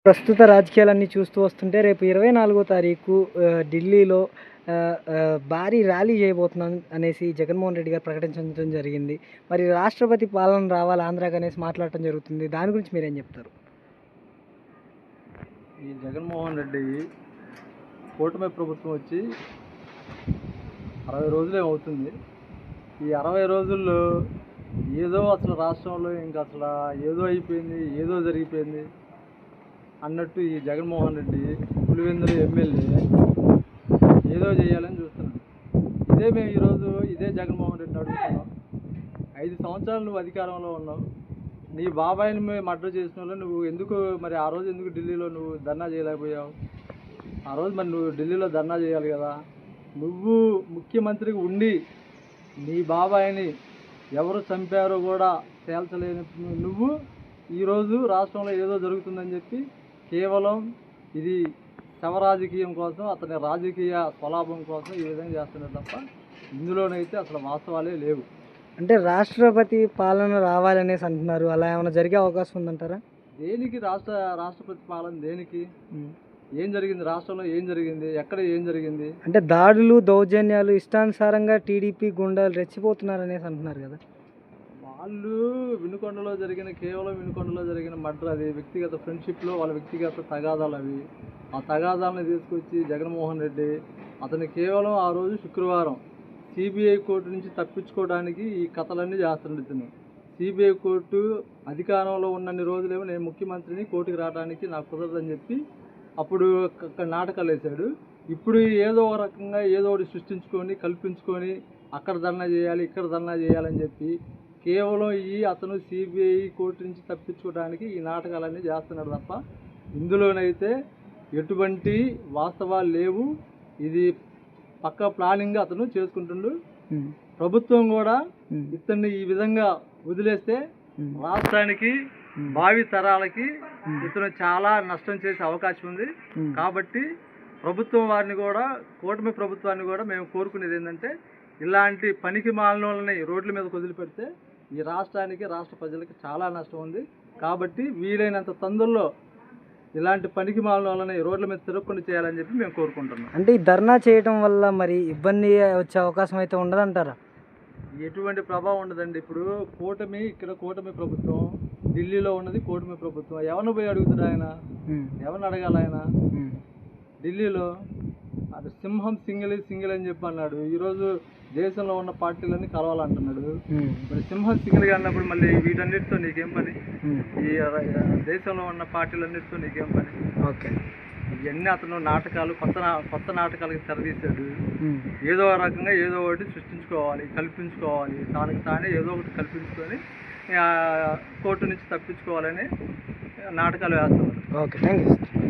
ప్రస్తుత రాజకీయాలన్నీ చూస్తూ వస్తుంటే రేపు 24వ తారీఖు ఢిల్లీలో భారీ ర్యాలీ చేయబోతున్నాం అనేసి జగన్మోహన్ రెడ్డి గారు ప్రకటించడం జరిగింది. మరి రాష్ట్రపతి పాలన రావాలి ఆంధ్రాకి అనేసి మాట్లాడటం జరుగుతుంది. దాని గురించి మీరేం చెప్తారు? ఈ జగన్మోహన్ రెడ్డి కూటమి ప్రభుత్వం వచ్చి 60 రోజులే అవుతుంది. ఈ 60 రోజుల్లో ఏదో అసలు రాష్ట్రంలో ఇంకా అసలు ఏదో అయిపోయింది, ఏదో జరిగిపోయింది అన్నట్టు ఈ జగన్మోహన్ రెడ్డి పులివెందుల ఎమ్మెల్యే ఏదో చేయాలని చూస్తున్నాడు. మేము ఈరోజు ఇదే జగన్మోహన్ రెడ్డిని అడుగుతున్నాం. 5 సంవత్సరాలు నువ్వు అధికారంలో ఉన్నావు. నీ బాబాయిని మర్డర్ చేసిన వాళ్ళు నువ్వు ఎందుకు మరి ఆ రోజు ఎందుకు ఢిల్లీలో నువ్వు ధర్నా చేయలేకపోయావు? ఆ రోజు మరి నువ్వు ఢిల్లీలో ధర్నా చేయాలి కదా. నువ్వు ముఖ్యమంత్రిగా ఉండి నీ బాబాయిని ఎవరు చంపారో కూడా తేల్చలేని నువ్వు ఈరోజు రాష్ట్రంలో ఏదో జరుగుతుందని చెప్పి కేవలం ఇది శవ రాజకీయం కోసం, అతని రాజకీయ స్వలాభం కోసం ఈ విధంగా చేస్తున్నారు తప్ప ఇందులోనైతే అసలు వాస్తవాలే లేవు. అంటే రాష్ట్రపతి పాలన రావాలనేసి అంటున్నారు. అలా ఏమైనా జరిగే అవకాశం ఉందంటారా? దేనికి రాష్ట్రపతి పాలన దేనికి? ఏం జరిగింది రాష్ట్రంలో? ఏం జరిగింది? ఎక్కడ ఏం జరిగింది? అంటే దాడులు, దౌర్జన్యాలు ఇష్టానుసారంగా టీడీపీ గుండాలు రెచ్చిపోతున్నారు అనేసి అంటున్నారు కదా. వాళ్ళు కేవలం వినుకొండలో జరిగిన మర్డర్, అది వ్యక్తిగత ఫ్రెండ్షిప్లో వాళ్ళ వ్యక్తిగత తగాదాలు అవి. ఆ తగాదాలను తీసుకొచ్చి జగన్మోహన్ రెడ్డి అతను కేవలం ఆ రోజు శుక్రవారం సిబిఐ కోర్టు నుంచి తప్పించుకోవడానికి ఈ కథలన్నీ చేస్తున్నాడు. ఇతను సిబిఐ కోర్టు అధికారంలో ఉన్నన్ని రోజులేమో నేను ముఖ్యమంత్రిని, కోర్టుకి రావడానికి నాకు కుదరదని చెప్పి అప్పుడు నాటకాలు వేశాడు. ఇప్పుడు ఏదో ఒక రకంగా ఏదో ఒకటి సృష్టించుకొని కల్పించుకొని అక్కడ ధర్నా చేయాలి, ఇక్కడ ధర్నా చేయాలని చెప్పి కేవలం అతను సిబిఐ కోర్టు నుంచి తప్పించుకోవడానికి ఈ నాటకాలన్నీ చేస్తున్నాడు తప్ప ఇందులోనైతే ఎటువంటి వాస్తవాలు లేవు. ఇది పక్క ప్లానింగ్ అతను చేసుకుంటుండు. ప్రభుత్వం కూడా ఇతన్ని ఈ విధంగా వదిలేస్తే రాష్ట్రానికి, భావి తరాలకి ఇతను చాలా నష్టం చేసే అవకాశం ఉంది. కాబట్టి ప్రభుత్వం వారిని కూడా, కూటమి ప్రభుత్వాన్ని కూడా మేము కోరుకునేది ఏంటంటే ఇలాంటి పనికి మాలిన వాళ్ళని రోడ్ల మీద వదిలిపెడితే ఈ రాష్ట్రానికి, రాష్ట్ర ప్రజలకి చాలా నష్టం ఉంది. కాబట్టి వీలైనంత తొందరలో ఇలాంటి పనికి మాలిన వాళ్ళని రోడ్ల మీద తిరగకుండా చేయాలని చెప్పి మేము కోరుకుంటున్నాం. అంటే ఈ ధర్నా చేయడం వల్ల మరి ఇబ్బంది వచ్చే అవకాశం అయితే ఉండదంటారా? ఎటువంటి ప్రభావం ఉండదండి. ఇప్పుడు కూటమి ప్రభుత్వం, ఢిల్లీలో ఉన్నది కూటమి ప్రభుత్వం. ఎవరిని పోయి అడుగుతాడు ఆయన? ఎవరిని అడగాలి ఆయన? ఢిల్లీలో అది సింహం సింగిల్ అని చెప్పి అన్నాడు. ఈరోజు దేశంలో ఉన్న పార్టీలన్నీ కలవాలంటున్నాడు. మరి సింహం సింగిల్గా అన్నప్పుడు మళ్ళీ వీటన్నిటితో నీకేం పని? ఈ దేశంలో ఉన్న పార్టీలన్నిటితో నీకేం పని? ఓకే, ఇవన్నీ అతను నాటకాలు, కొత్త నాటకాలకి తెరదీశాడు. ఏదో రకంగా ఏదో ఒకటి సృష్టించుకోవాలి, కల్పించుకోవాలి, తనకి తానే ఏదో ఒకటి కల్పించుకొని కోర్టు నుంచి తప్పించుకోవాలని నాటకాలు వేస్తున్నారు. Okay, thank you.